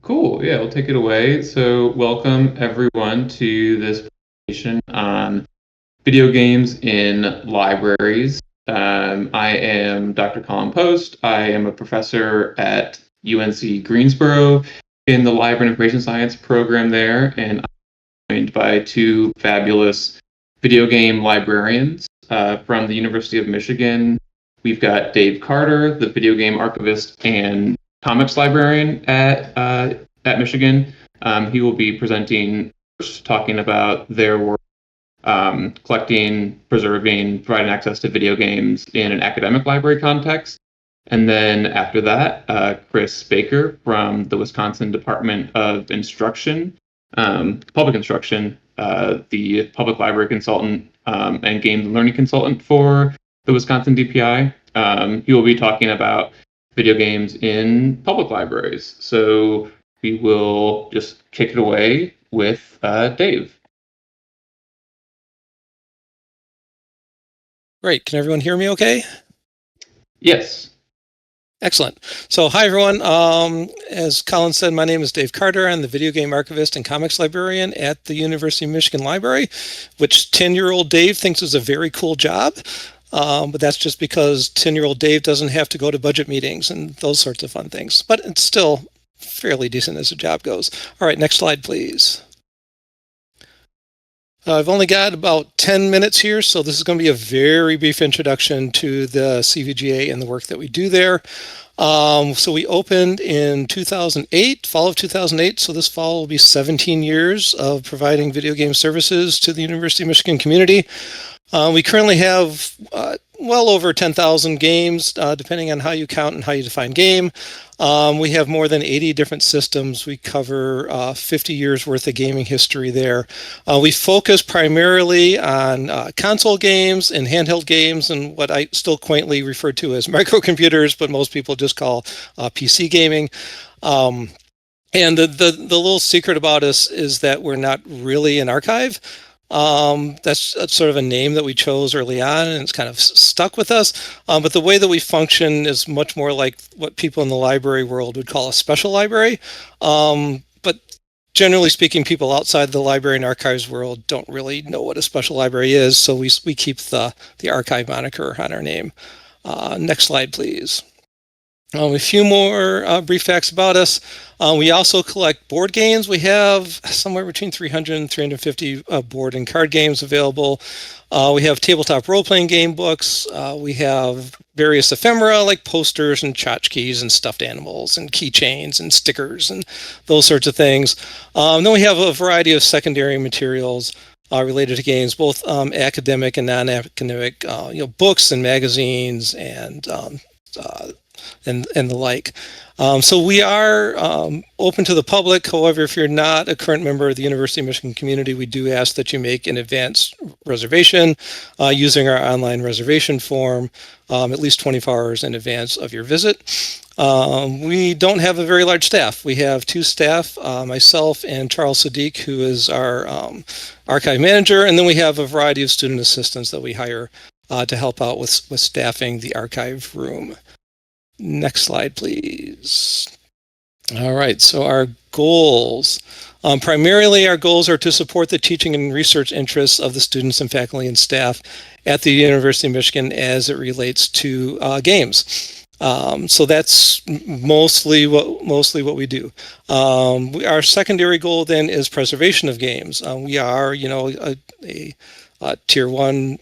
Cool. Yeah, we'll take it away. So, welcome everyone to this presentation on video games in libraries. I am Dr. Colin Post. I am a professor at UNC Greensboro in the Library and Information Science program there, and I'm joined by two fabulous video game librarians from the University of Michigan. We've got Dave Carter, the video game archivist and comics librarian at Michigan. He will be presenting first, talking about their work collecting, preserving, providing access to video games in an academic library context. And then after that, Chris Baker from the Wisconsin Department of Instruction, Public Instruction, the public library consultant and game learning consultant for the Wisconsin DPI. He will be talking about video games in public libraries. So we will just kick it away with Dave. Great. Can everyone hear me okay? Yes. Excellent. So hi, everyone. As Colin said, my name is Dave Carter. I'm the video game archivist and comics librarian at the University of Michigan Library, which 10-year-old Dave thinks is a very cool job. But that's just because 10-year-old Dave doesn't have to go to budget meetings and those sorts of fun things. But it's still fairly decent as a job goes. All right, next slide, please. I've only got about 10 minutes here, so this is going to be a very brief introduction to the CVGA and the work that we do there. So we opened in 2008, fall of 2008, so this fall will be 17 years of providing video game services to the University of Michigan community. We currently have well over 10,000 games, depending on how you count and how you define game. We have more than 80 different systems. We cover 50 years worth of gaming history there. We focus primarily on console games and handheld games and what I still quaintly refer to as microcomputers, but most people just call PC gaming. And the little secret about us is that we're not really an archive. That's sort of a name that we chose early on, and it's kind of stuck with us. But the way that we function is much more like what people in the library world would call a special library. But generally speaking, people outside the library and archives world don't really know what a special library is, so we keep the archive moniker on our name. Next slide, please. A few more brief facts about us. We also collect board games. We have somewhere between 300 and 350 board and card games available. We have tabletop role-playing game books. We have various ephemera like posters and tchotchkes and stuffed animals and keychains and stickers and those sorts of things. Then we have a variety of secondary materials related to games, both academic and non-academic, books and magazines and the like. So we are open to the public. However, if you're not a current member of the University of Michigan community, we do ask that you make an advance reservation using our online reservation form at least 24 hours in advance of your visit. We don't have a very large staff. We have two staff, myself and Charles Sadiq, who is our archive manager, and then we have a variety of student assistants that we hire to help out with staffing the archive room. Next slide, please. All right, so our goals. Primarily, our goals are to support the teaching and research interests of the students and faculty and staff at the University of Michigan as it relates to games. So that's mostly what we do. Our secondary goal then is preservation of games. We are, a Tier 1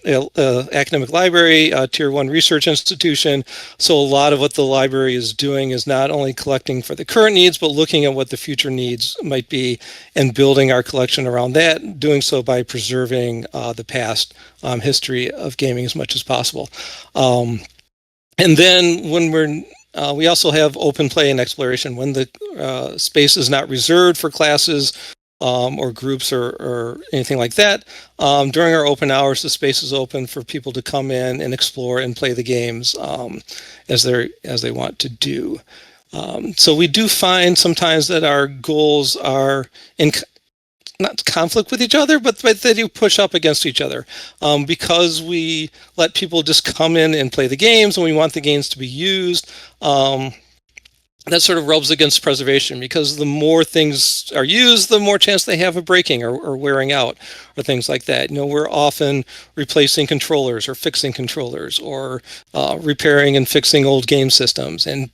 academic library, Tier 1 research institution. So a lot of what the library is doing is not only collecting for the current needs, but looking at what the future needs might be and building our collection around that, doing so by preserving the past history of gaming as much as possible. And then when we also have open play and exploration. When the space is not reserved for classes, or groups or anything like that. During our open hours, the space is open for people to come in and explore and play the games as they want to do. So we do find sometimes that our goals are in not conflict with each other, but they do push up against each other because we let people just come in and play the games and we want the games to be used. that sort of rubs against preservation, because the more things are used, the more chance they have of breaking or wearing out or things like that. We're often replacing controllers or fixing controllers or repairing and fixing old game systems. And,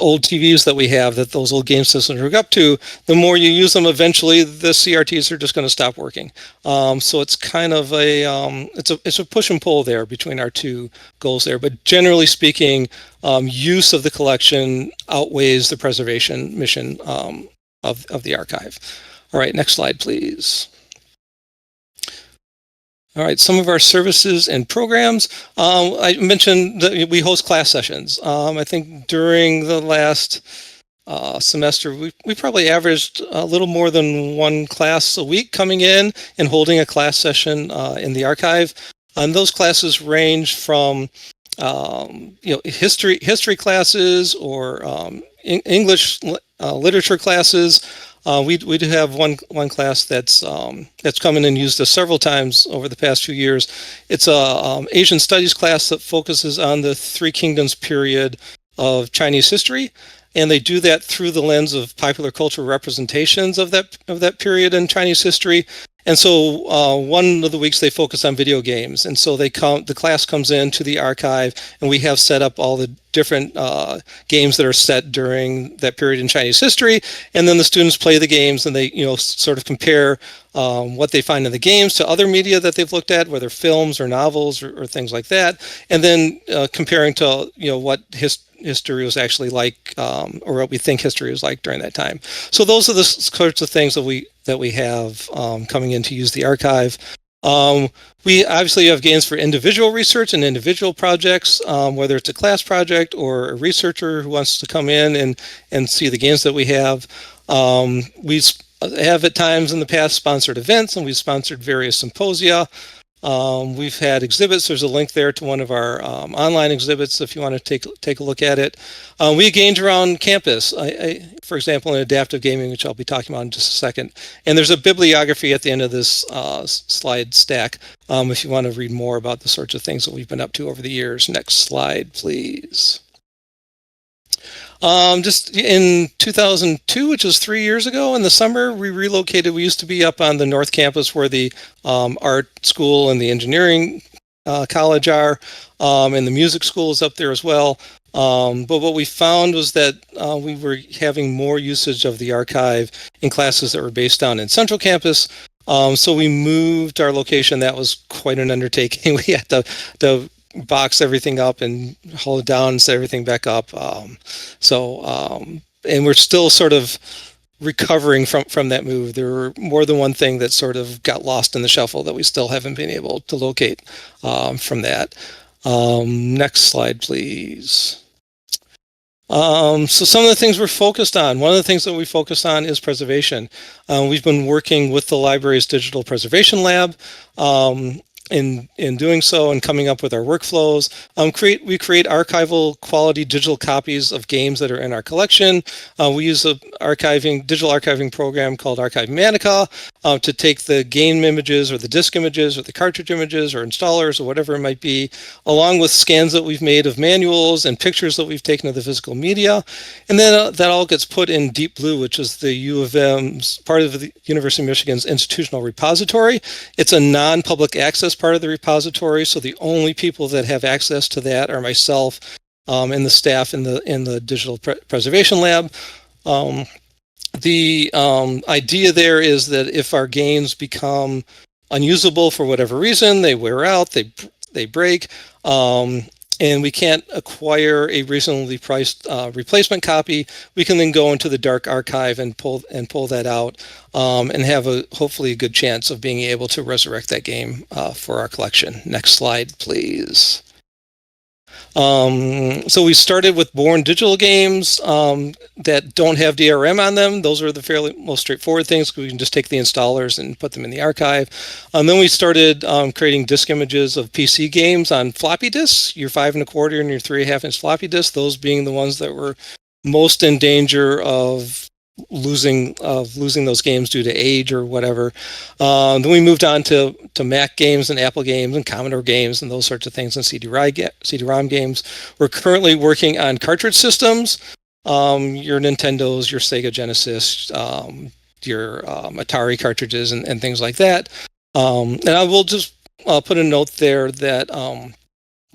old TVs that we have that those old game systems hook up to, the more you use them, eventually the CRTs are just going to stop working. So it's kind of it's a push and pull there between our two goals there. But generally speaking, use of the collection outweighs the preservation mission of the archive. All right, next slide, please. All right, some of our services and programs. I mentioned that we host class sessions. I think during the last semester, we probably averaged a little more than one class a week coming in and holding a class session in the archive. And those classes range from history classes or English literature classes. We do have one class that's come in and used us several times over the past few years. It's a Asian Studies class that focuses on the Three Kingdoms period of Chinese history, and they do that through the lens of popular cultural representations of that period in Chinese history. And so one of the weeks they focus on video games, and so the class comes into the archive, and we have set up all the different games that are set during that period in Chinese history, and then the students play the games, and they sort of compare what they find in the games to other media that they've looked at, whether films or novels or things like that, and then comparing to what history was actually like, or what we think history was like during that time. So those are the sorts of things that we have coming in to use the archive. We obviously have games for individual research and individual projects, whether it's a class project or a researcher who wants to come in and see the games that we have. We have at times in the past sponsored events, and we've sponsored various symposia. We've had exhibits. There's a link there to one of our online exhibits if you want to take a look at it. We engage around campus, for example, in adaptive gaming, which I'll be talking about in just a second. And there's a bibliography at the end of this slide stack if you want to read more about the sorts of things that we've been up to over the years. Next slide, please. Just in 2002, which was 3 years ago, in the summer, we relocated. We used to be up on the North Campus where the art school and the engineering college are, and the music school is up there as well. But what we found was that we were having more usage of the archive in classes that were based down in Central Campus. So we moved our location. That was quite an undertaking. We had to box everything up and haul it down and set everything back up. And we're still sort of recovering from that move. There were more than one thing that sort of got lost in the shuffle that we still haven't been able to locate from that. Next slide, please. So some of the things we're focused on, one of the things that we focus on is preservation. We've been working with the library's digital preservation lab in doing so and coming up with our workflows. We create archival quality digital copies of games that are in our collection. We use a digital archiving program called Archivematica to take the game images or the disk images or the cartridge images or installers or whatever it might be, along with scans that we've made of manuals and pictures that we've taken of the physical media. And then that all gets put in Deep Blue, which is the U of M's, part of the University of Michigan's institutional repository. It's a non-public access part of the repository, so the only people that have access to that are myself and the staff in the digital preservation lab. The idea there is that if our games become unusable for whatever reason, they wear out, they break, and we can't acquire a reasonably priced replacement copy, we can then go into the dark archive and pull that out and have hopefully a good chance of being able to resurrect that game for our collection. Next slide, please. So we started with born digital games that don't have DRM on them. Those are the most straightforward things. We can just take the installers and put them in the archive. And then we started creating disk images of PC games on floppy disks, your 5 1/4 and your 3 1/2 inch floppy disks, those being the ones that were most in danger of losing those games due to age or whatever. Then we moved on to Mac games and Apple games and Commodore games and those sorts of things and CD-ROM games. We're currently working on cartridge systems. Your Nintendos, your Sega Genesis, your Atari cartridges and things like that. And I will just put a note there that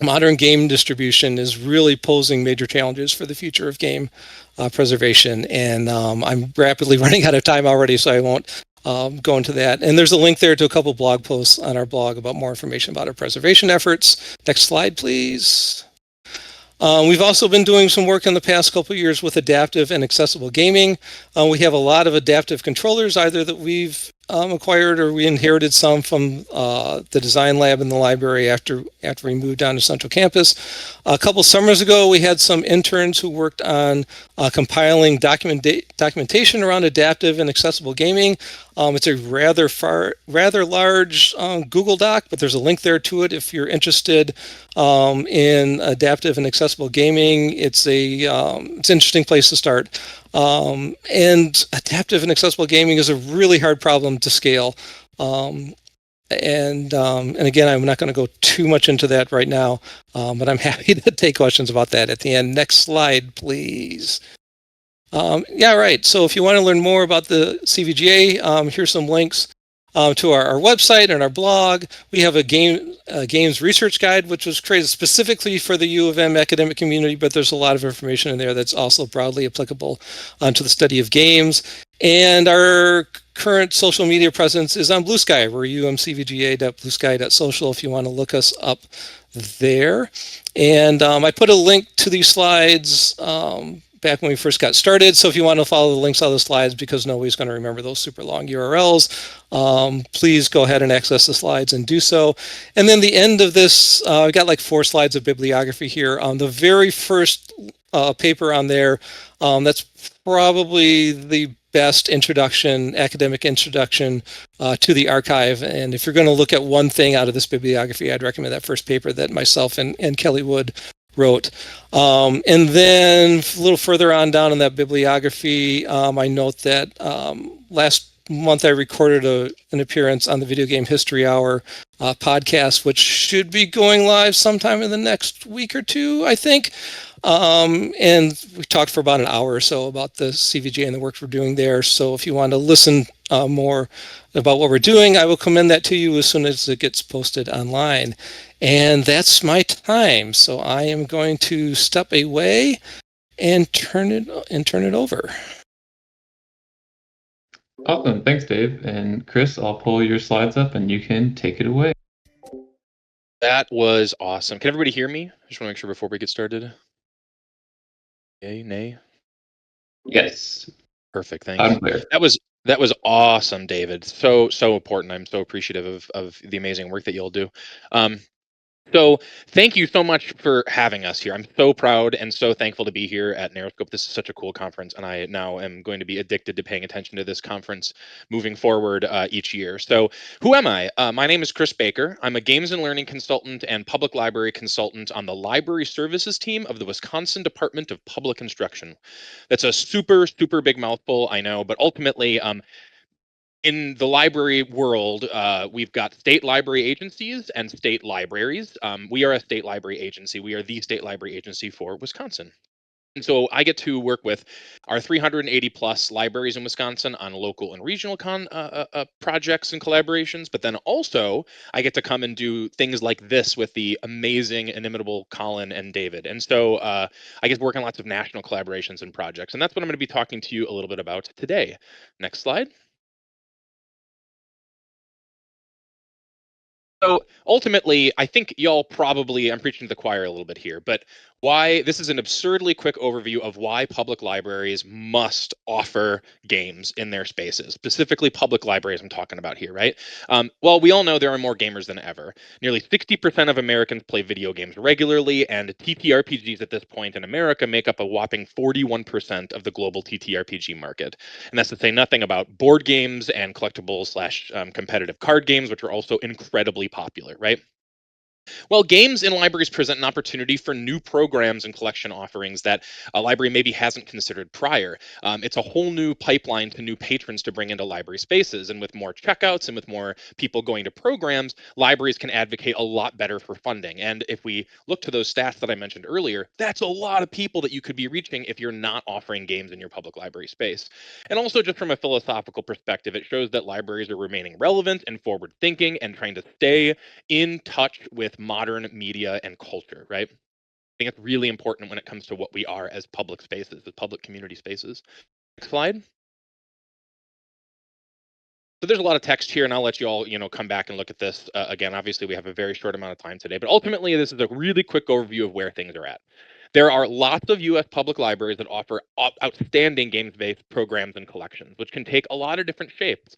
modern game distribution is really posing major challenges for the future of game preservation. And I'm rapidly running out of time already, so I won't go into that. And there's a link there to a couple blog posts on our blog about more information about our preservation efforts. Next slide, please. We've also been doing some work in the past couple of years with adaptive and accessible gaming. We have a lot of adaptive controllers, either that we've acquired or we inherited some from the design lab in the library after we moved on to Central Campus. A couple summers ago, we had some interns who worked on compiling documentation around adaptive and accessible gaming. It's a rather large Google Doc, but there's a link there to it if you're interested in adaptive and accessible gaming. It's an interesting place to start. And adaptive and accessible gaming is a really hard problem to scale. And again, I'm not going to go too much into that right now, but I'm happy to take questions about that at the end. Next slide, please. Yeah, right. So if you want to learn more about the CVGA, here's some links to our website and our blog. We have a games research guide, which was created specifically for the U of M academic community, but there's a lot of information in there that's also broadly applicable to the study of games. And our current social media presence is on Blue Sky. We're umcvga.bluesky.social if you want to look us up there. And I put a link to these slides back when we first got started. So if you want to follow the links on the slides, because nobody's going to remember those super long URLs, please go ahead and access the slides and do so. And then the end of this, I've got like 4 slides of bibliography here. The very first paper on there, that's probably the best academic introduction to the archive. And if you're going to look at one thing out of this bibliography, I'd recommend that first paper that myself and Kelly Wood wrote. And then a little further on down in that bibliography, I note that last month I recorded an appearance on the Video Game History Hour podcast, which should be going live sometime in the next week or two, I think. And we talked for about an hour or so about the CVGA and the work we're doing there. So if you want to listen more about what we're doing, I will commend that to you as soon as it gets posted online. And that's my time. So I am going to step away and turn it over. Awesome. Thanks, Dave. And Chris, I'll pull your slides up and you can take it away. That was awesome. Can everybody hear me? I just want to make sure before we get started. Yay, nay? Yes. Perfect. Thanks. That was awesome, David. So important. I'm so appreciative of the amazing work that you'll do. So thank you so much for having us here. I'm so proud and so thankful to be here at NarraScope. This is such a cool conference, and I now am going to be addicted to paying attention to this conference moving forward each year. So who am I? My name is Chris Baker. I'm a games and learning consultant and public library consultant on the library services team of the Wisconsin Department of Public Instruction. That's a super, super big mouthful, I know, but ultimately, in the library world, we've got state library agencies and state libraries. We are a state library agency. We are the state library agency for Wisconsin. And so I get to work with our 380 plus libraries in Wisconsin on local and regional projects and collaborations. But then also I get to come and do things like this with the amazing, inimitable Colin and David. And so I get to work on lots of national collaborations and projects. And that's what I'm going to be talking to you a little bit about today. Next slide. So ultimately, I think y'all probably, I'm preaching to the choir a little bit here, but why this is an absurdly quick overview of why public libraries must offer games in their spaces, specifically public libraries I'm talking about here, right? Well, we all know there are more gamers than ever. Nearly 60% of Americans play video games regularly, and TTRPGs at this point in America make up a whopping 41% of the global TTRPG market. And that's to say nothing about board games and collectibles / competitive card games, which are also incredibly popular, right? Well, games in libraries present an opportunity for new programs and collection offerings that a library maybe hasn't considered prior. It's a whole new pipeline to new patrons to bring into library spaces. And with more checkouts and with more people going to programs, libraries can advocate a lot better for funding. And if we look to those stats that I mentioned earlier, that's a lot of people that you could be reaching if you're not offering games in your public library space. And also, just from a philosophical perspective, it shows that libraries are remaining relevant and forward thinking and trying to stay in touch with modern media and culture, right? I think it's really important when it comes to what we are as public spaces, as public community spaces. Next slide. So there's a lot of text here, and I'll let you all, come back and look at this again. Obviously, we have a very short amount of time today, but ultimately, this is a really quick overview of where things are at. There are lots of U.S. public libraries that offer outstanding games-based programs and collections, which can take a lot of different shapes.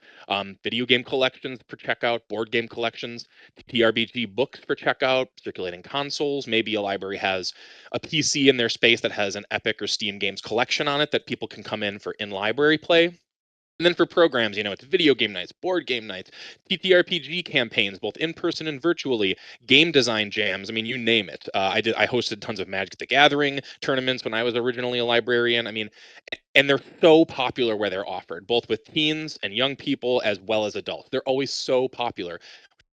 Video game collections for checkout, board game collections, TRPG books for checkout, circulating consoles. Maybe a library has a PC in their space that has an Epic or Steam Games collection on it that people can come in for in-library play. And then for programs, it's video game nights, board game nights, TTRPG campaigns, both in person and virtually, game design jams. I mean, you name it. I hosted tons of Magic the Gathering tournaments when I was originally a librarian. I mean, and they're so popular where they're offered, both with teens and young people as well as adults. They're always so popular.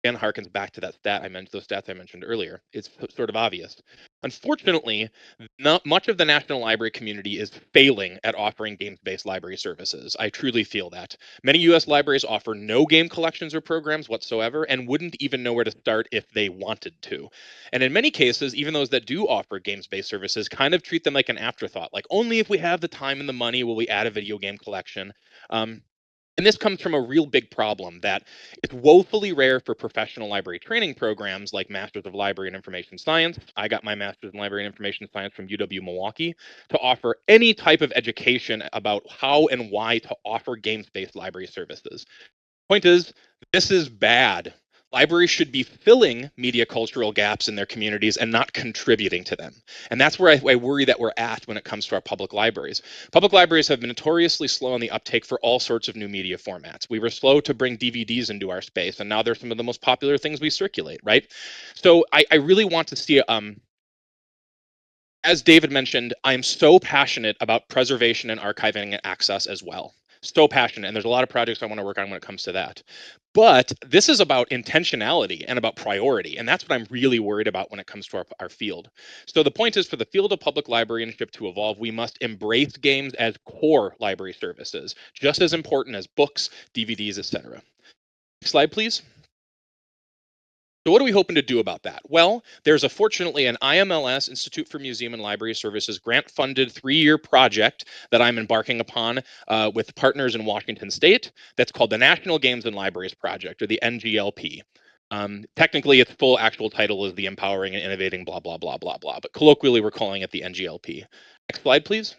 Again, harkens back to that stat I mentioned, those stats I mentioned earlier. It's sort of obvious. Unfortunately, not much of the National Library community is failing at offering games-based library services. I truly feel that. Many U.S. libraries offer no game collections or programs whatsoever and wouldn't even know where to start if they wanted to. And in many cases, even those that do offer games-based services kind of treat them like an afterthought, like only if we have the time and the money will we add a video game collection. And this comes from a real big problem that it's woefully rare for professional library training programs like Masters of Library and Information Science. I got my Masters in Library and Information Science from UW Milwaukee to offer any type of education about how and why to offer games-based library services. Point is, this is bad. Libraries should be filling media cultural gaps in their communities and not contributing to them. And that's where I worry that we're at when it comes to our public libraries. Public libraries have been notoriously slow on the uptake for all sorts of new media formats. We were slow to bring DVDs into our space, and now they're some of the most popular things we circulate, right? So I really want to see as David mentioned, I'm so passionate about preservation and archiving and access as well. So passionate. And there's a lot of projects I want to work on when it comes to that. But this is about intentionality and about priority. And that's what I'm really worried about when it comes to our field. So the point is, for the field of public librarianship to evolve, we must embrace games as core library services, just as important as books, DVDs, etc. Next slide, please. So what are we hoping to do about that? Well, there's fortunately an IMLS, Institute for Museum and Library Services, grant-funded 3-year project that I'm embarking upon with partners in Washington State. That's called the National Games and Libraries Project, or the NGLP. Technically, its full actual title is the Empowering and Innovating blah, blah, blah, blah, blah. But colloquially, we're calling it the NGLP. Next slide, please.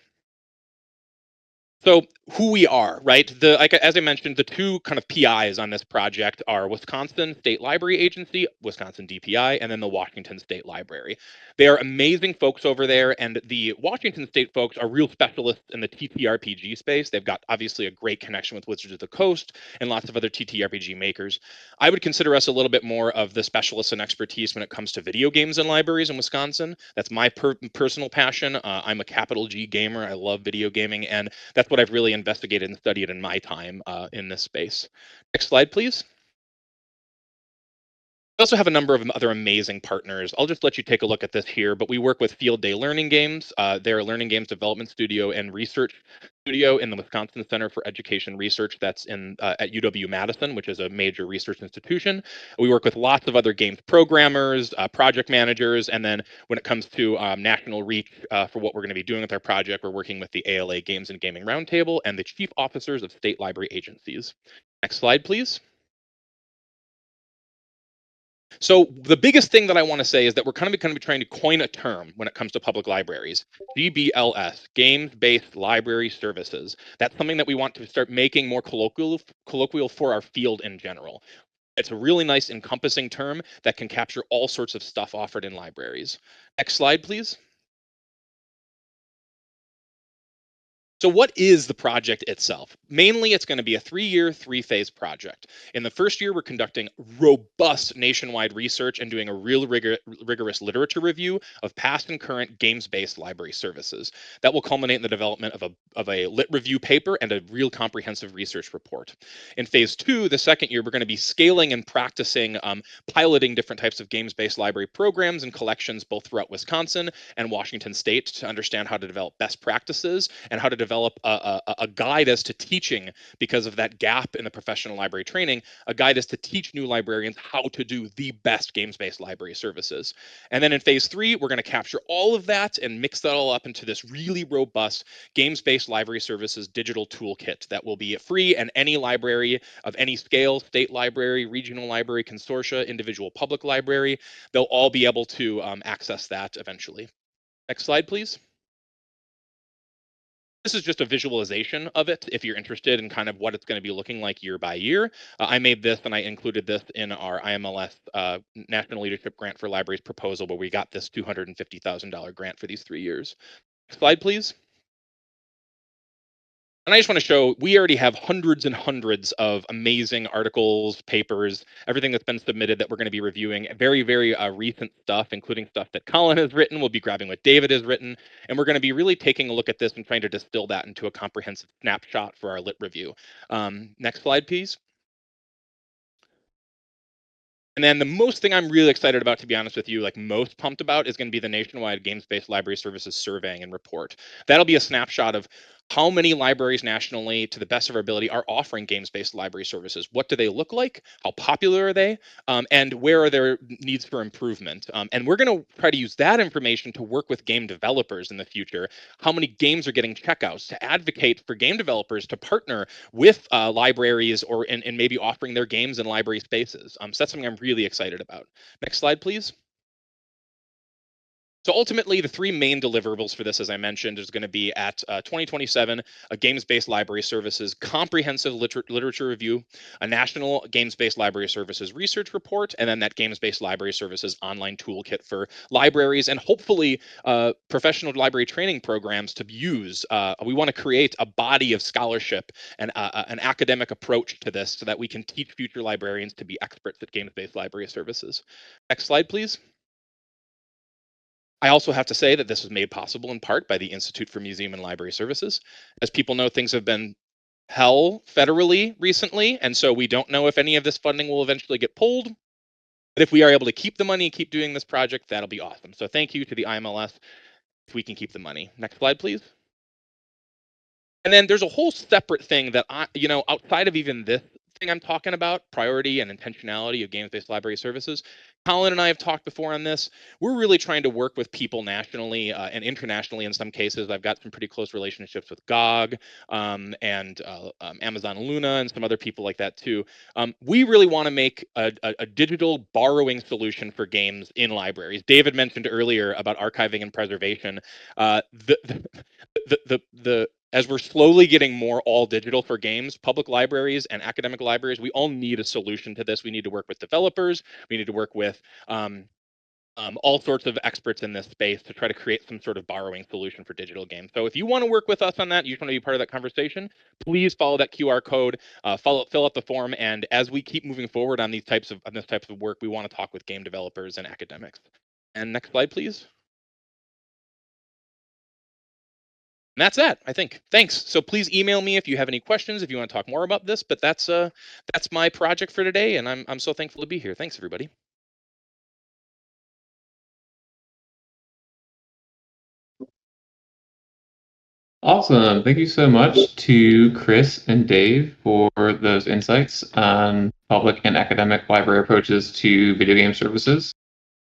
So who we are, right? As I mentioned, the two kind of PIs on this project are Wisconsin State Library Agency, Wisconsin DPI, and then the Washington State Library. They are amazing folks over there, and the Washington State folks are real specialists in the TTRPG space. They've got obviously a great connection with Wizards of the Coast and lots of other TTRPG makers. I would consider us a little bit more of the specialists and expertise when it comes to video games and libraries in Wisconsin. That's my personal passion. I'm a capital G gamer. I love video gaming, and that's what I've really investigated and studied in my time in this space. Next slide, please. We also have a number of other amazing partners. I'll just let you take a look at this here, but we work with Field Day Learning Games. They're a learning games development studio and research studio in the Wisconsin Center for Education Research that's at UW-Madison, which is a major research institution. We work with lots of other games programmers, project managers, and then when it comes to national reach for what we're going to be doing with our project, we're working with the ALA Games and Gaming Roundtable and the chief officers of state library agencies. Next slide, please. So the biggest thing that I want to say is that we're kind of trying to coin a term when it comes to public libraries, GBLS, Games-Based Library Services. That's something that we want to start making more colloquial for our field in general. It's a really nice encompassing term that can capture all sorts of stuff offered in libraries. Next slide, please. So what is the project itself? Mainly, it's going to be a 3-year, 3-phase project. In the first year, we're conducting robust nationwide research and doing a real rigorous literature review of past and current games-based library services. That will culminate in the development of a lit review paper and a real comprehensive research report. In phase 2, the second year, we're going to be scaling and practicing piloting different types of games-based library programs and collections both throughout Wisconsin and Washington State to understand how to develop best practices and how to develop a guide as to teaching, because of that gap in the professional library training, a guide as to teach new librarians how to do the best games-based library services. And then in phase 3, we're going to capture all of that and mix that all up into this really robust games-based library services digital toolkit that will be free, and any library of any scale, state library, regional library, consortia, individual public library, they'll all be able to access that eventually. Next slide, please. This is just a visualization of it if you're interested in kind of what it's going to be looking like year by year. I made this and I included this in our IMLS National Leadership Grant for Libraries proposal, where we got this $250,000 grant for these 3 years. Slide, please. And I just want to show, we already have hundreds and hundreds of amazing articles, papers, everything that's been submitted that we're going to be reviewing. Very, very recent stuff, including stuff that Colin has written. We'll be grabbing what David has written. And we're going to be really taking a look at this and trying to distill that into a comprehensive snapshot for our lit review. Next slide, please. And then the most thing I'm really excited about, to be honest with you, like most pumped about, is going to be the nationwide games-based library services surveying and report. That'll be a snapshot of how many libraries nationally, to the best of our ability, are offering games-based library services. What do they look like? How popular are they? And where are their needs for improvement? And we're going to try to use that information to work with game developers in the future. How many games are getting checkouts, to advocate for game developers to partner with libraries or and maybe offering their games in library spaces. So that's something I'm really excited about. Next slide, please. So ultimately, the 3 main deliverables for this, as I mentioned, is going to be at 2027, a games-based library services comprehensive literature review, a national games-based library services research report, and then that games-based library services online toolkit for libraries and hopefully professional library training programs to use. We want to create a body of scholarship and an academic approach to this so that we can teach future librarians to be experts at games-based library services. Next slide, please. I also have to say that this was made possible in part by the Institute for Museum and Library Services. As people know, things have been hell federally recently, and so we don't know if any of this funding will eventually get pulled. But if we are able to keep the money and keep doing this project, that'll be awesome. So thank you to the IMLS if we can keep the money. Next slide, please. And then there's a whole separate thing that outside of even this thing I'm talking about, priority and intentionality of games-based library services. Colin and I have talked before on this. We're really trying to work with people nationally and internationally in some cases. I've got some pretty close relationships with GOG and Amazon Luna and some other people like that too. We really want to make a digital borrowing solution for games in libraries. David mentioned earlier about archiving and preservation. As we're slowly getting more all digital for games, public libraries and academic libraries, we all need a solution to this. We need to work with developers. We need to work with all sorts of experts in this space to try to create some sort of borrowing solution for digital games. So if you want to work with us on that, you just want to be part of that conversation, please follow that QR code, fill out the form. And as we keep moving forward on this types of work, we want to talk with game developers and academics. And next slide, please. And that's that, I think. Thanks. So please email me if you have any questions, if you want to talk more about this. But that's my project for today, and I'm so thankful to be here. Thanks, everybody. Awesome. Thank you so much to Chris and Dave for those insights on public and academic library approaches to video game services.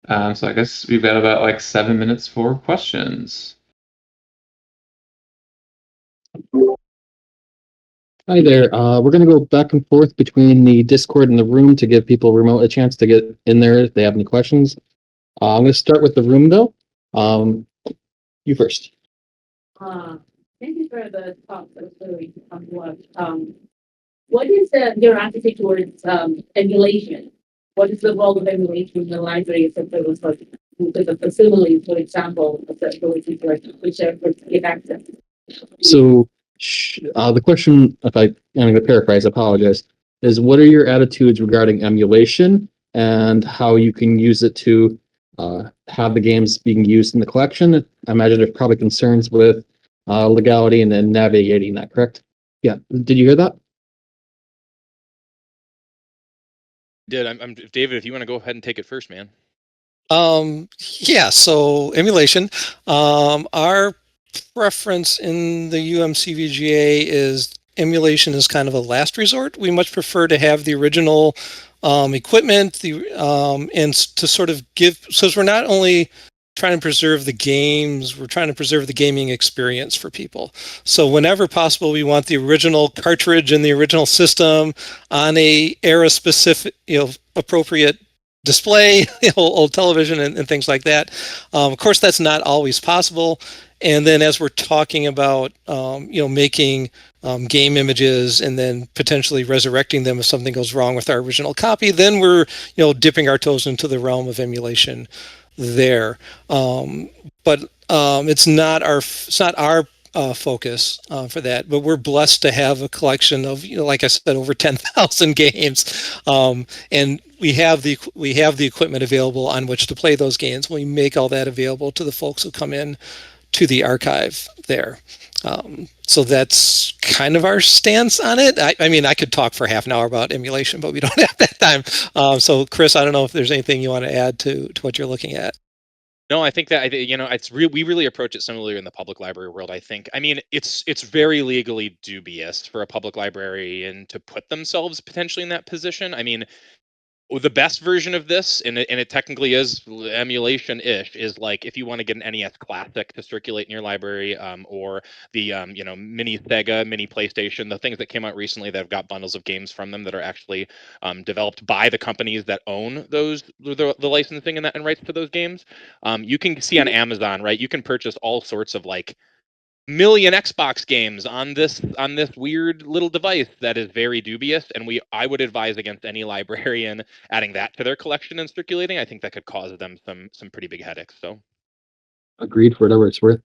So I guess we've got about like 7 minutes for questions. Hi there. We're going to go back and forth between the Discord and the room to give people remote a chance to get in there if they have any questions. I'm going to start with the room, though. You first. Thank you for the talk. That was really what is your attitude towards emulation? What is the role of emulation in the library? If there was like the facility, for example, of the ability to like share for get access. So The question, if I'm going to paraphrase, I apologize, is what are your attitudes regarding emulation and how you can use it to have the games being used in the collection? I imagine there's probably concerns with legality and then navigating that, correct? Yeah. Did you hear that? I'm David, if you want to go ahead and take it first, man. Yeah, so emulation. Our preference in the UMCVGA is emulation is kind of a last resort. We much prefer to have the original equipment, and to sort of give, so we're not only trying to preserve the games, we're trying to preserve the gaming experience for people. So whenever possible, we want the original cartridge and the original system on a era specific, appropriate display, old television and things like that. Of course, that's not always possible. And then as we're talking about, making game images and then potentially resurrecting them if something goes wrong with our original copy, then we're, dipping our toes into the realm of emulation there. But it's not our focus for that. But we're blessed to have a collection of, like I said, over 10,000 games, and we have the equipment available on which to play those games. We make all that available to the folks who come in to the archive there. So that's kind of our stance on it. I mean, I could talk for half an hour about emulation, but we don't have that time. So Chris, I don't know if there's anything you want to add to what you're looking at. No, I think that it's we really approach it similarly in the public library world. I think, I mean, it's very legally dubious for a public librarian to put themselves potentially in that position. I mean, the best version of this, and it technically is emulation-ish, is like if you want to get an NES Classic to circulate in your library, or the mini Sega, mini PlayStation, the things that came out recently that have got bundles of games from them that are actually developed by the companies that own those the licensing and rights to those games. You can see on Amazon, right? You can purchase all sorts of like million Xbox games on this weird little device that is very dubious, and I would advise against any librarian adding that to their collection and circulating. I think that could cause them some pretty big headaches. So agreed, for whatever it's worth.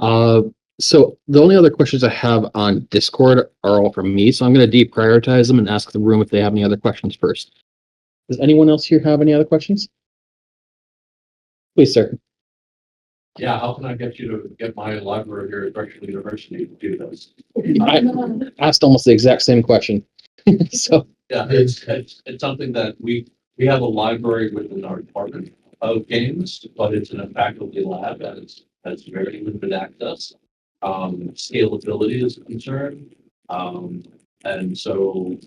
So the only other questions I have on Discord are all from me, so I'm going to deprioritize them and ask the room if they have any other questions first. Does anyone else here have any other questions? Please, sir. Yeah, how can I get you to get my library here at Drexel University to do this? I asked almost the exact same question. So yeah, it's something that we have a library within our department of games, but it's in a faculty lab and it has very limited access. Scalability is a concern. And so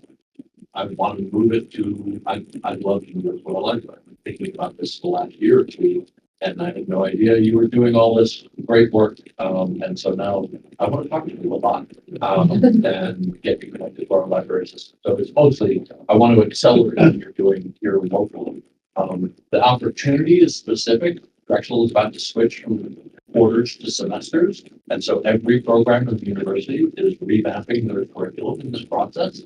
I want to move it to, I'd love to move it to a library. I've been thinking about this the last year or two. And I had no idea you were doing all this great work. And so now I want to talk to you a lot and get you connected to our library system. So it's mostly, I want to accelerate what you're doing here locally. The opportunity is specific. Drexel is about to switch from quarters to semesters. And so every program at the university is revamping their curriculum in this process.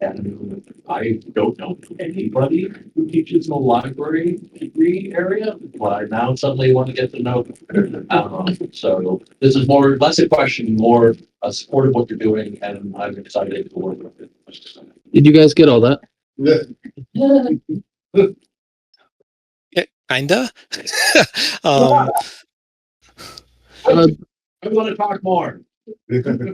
And I don't know anybody who teaches in the library degree area, but I now suddenly want to get to know. So this is less a question, more a support of what you're doing, and I'm excited to work with it. Did you guys get all that? Yeah, kinda. I want to talk more.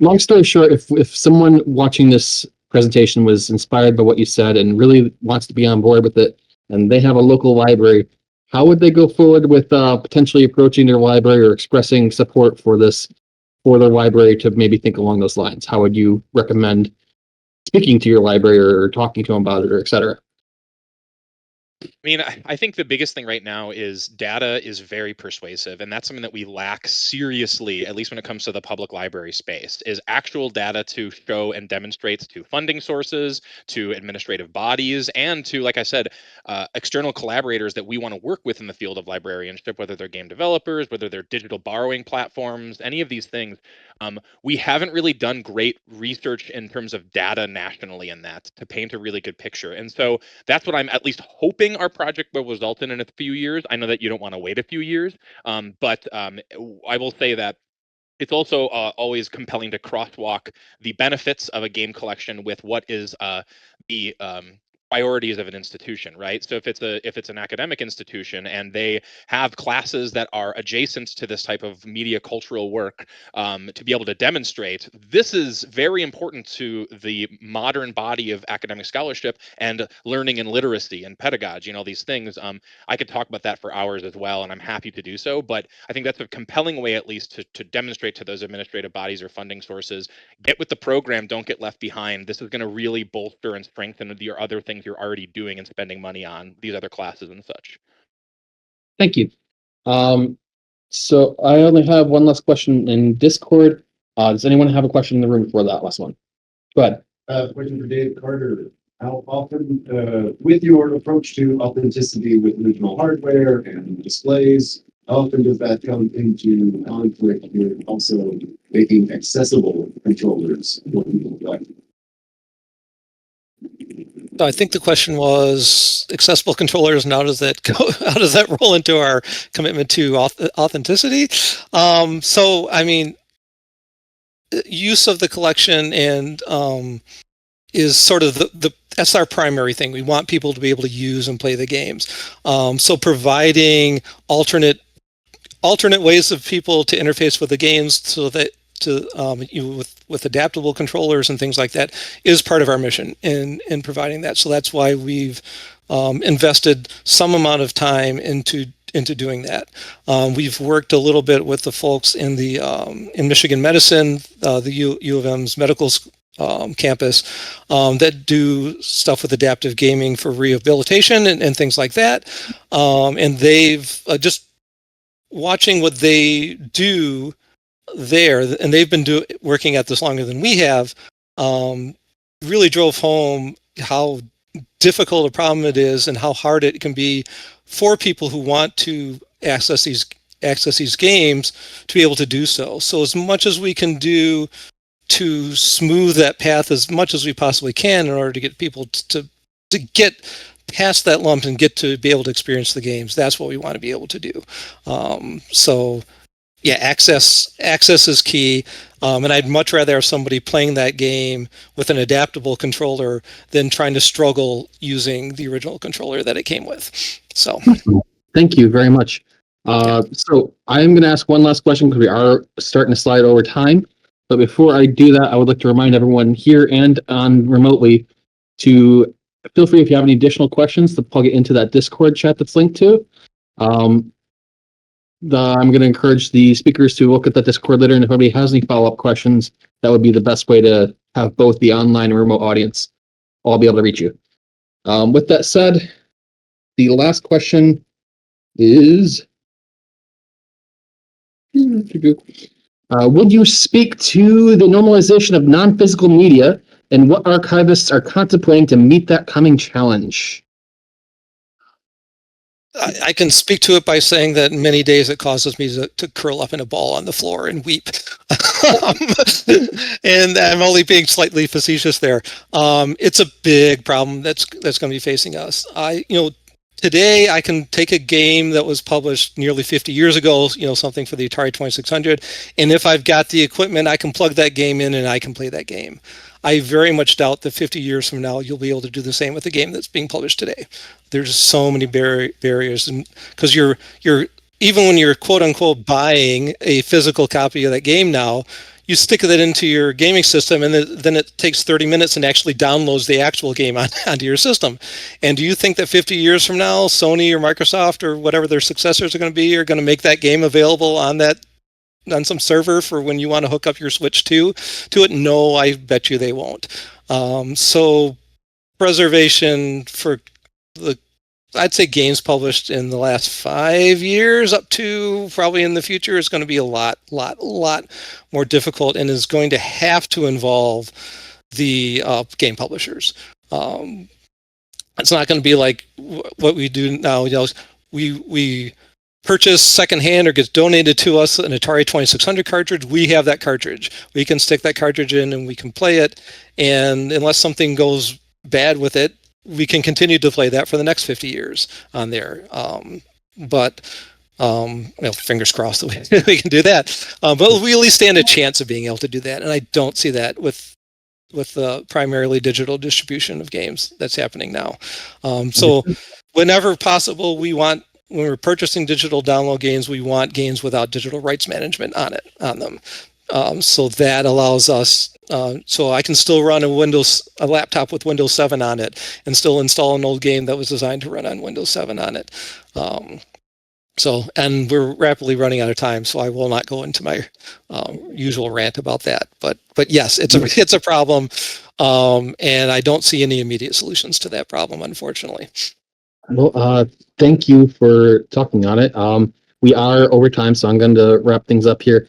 Long story short, if someone watching this presentation was inspired by what you said and really wants to be on board with it, and they have a local library, how would they go forward with potentially approaching their library or expressing support for this, for their library to maybe think along those lines? How would you recommend speaking to your library or talking to them about it, or et cetera? I mean, I think the biggest thing right now is data is very persuasive, and that's something that we lack seriously, at least when it comes to the public library space, is actual data to show and demonstrate to funding sources, to administrative bodies, and to, like I said, external collaborators that we want to work with in the field of librarianship, whether they're game developers, whether they're digital borrowing platforms, any of these things. We haven't really done great research in terms of data nationally in that to paint a really good picture. And so that's what I'm at least hoping our project will result in a few years. I know that you don't want to wait a few years, but I will say that it's also always compelling to crosswalk the benefits of a game collection with what is the priorities of an institution, right? So if it's an academic institution and they have classes that are adjacent to this type of media cultural work, to be able to demonstrate, this is very important to the modern body of academic scholarship and learning and literacy and pedagogy and all these things. I could talk about that for hours as well, and I'm happy to do so, but I think that's a compelling way, at least, to demonstrate to those administrative bodies or funding sources, get with the program, don't get left behind. This is going to really bolster and strengthen your other things you're already doing and spending money on, these other classes and such. Thank you. So I only have one last question in Discord. Does anyone have a question in the room for that last one? Go ahead. Question for Dave Carter. How often, with your approach to authenticity with original hardware and displays, how often does that come into conflict with also making accessible controllers for people like? So I think the question was accessible controllers, and how does that go? How does that roll into our commitment to authenticity? So I mean, use of the collection and is sort of that's our primary thing. We want people to be able to use and play the games. So providing alternate ways of people to interface with the games, so that with adaptable controllers and things like that, is part of our mission in providing that. So that's why we've invested some amount of time into doing that. We've worked a little bit with the folks in Michigan Medicine, the U of M's medical campus, that do stuff with adaptive gaming for rehabilitation and things like that. And they've just watching what they do there, and they've been working at this longer than we have, really drove home how difficult a problem it is and how hard it can be for people who want to access these games to be able to do so. So as much as we can do to smooth that path as much as we possibly can in order to get people to get past that lump and get to be able to experience the games, that's what we want to be able to do. So yeah, access is key, and I'd much rather have somebody playing that game with an adaptable controller than trying to struggle using the original controller that it came with. So, thank you very much. So I'm going to ask one last question because we are starting to slide over time. But before I do that, I would like to remind everyone here and on remotely to feel free, if you have any additional questions, to plug it into that Discord chat that's linked to. I'm going to encourage the speakers to look at that Discord later, and if anybody has any follow-up questions, that would be the best way to have both the online and remote audience all be able to reach you. With that said, the last question is, would you speak to the normalization of non-physical media and what archivists are contemplating to meet that coming challenge? I can speak to it by saying that many days it causes me to curl up in a ball on the floor and weep. And I'm only being slightly facetious there. It's a big problem that's going to be facing us. Today I can take a game that was published nearly 50 years ago, something for the Atari 2600, and if I've got the equipment, I can plug that game in and I can play that game. I very much doubt that 50 years from now you'll be able to do the same with a game that's being published today. There's so many barriers, and because you're even when you're quote unquote buying a physical copy of that game now, you stick that into your gaming system, and then it takes 30 minutes and actually downloads the actual game onto your system. And do you think that 50 years from now, Sony or Microsoft or whatever their successors are going to make that game available on some server for when you want to hook up your Switch to it? No, I bet you they won't. So preservation for I'd say games published in the last 5 years up to probably in the future is going to be a lot more difficult, and is going to have to involve the game publishers. It's not going to be like what we do now. We purchase secondhand or gets donated to us an Atari 2600 cartridge. We have that cartridge. We can stick that cartridge in and we can play it. And unless something goes bad with it, we can continue to play that for the next 50 years on there. But Fingers crossed that we can do that. But we at least stand a chance of being able to do that. And I don't see that with the primarily digital distribution of games that's happening now. So whenever possible, when we're purchasing digital download games, we want games without digital rights management on them. So that allows us, so I can still run a laptop with Windows 7 on it and still install an old game that was designed to run on Windows 7 on it. And we're rapidly running out of time, so I will not go into my usual rant about that. But yes, it's a problem, and I don't see any immediate solutions to that problem, unfortunately. Well, thank you for talking on it. We are over time, so I'm going to wrap things up here.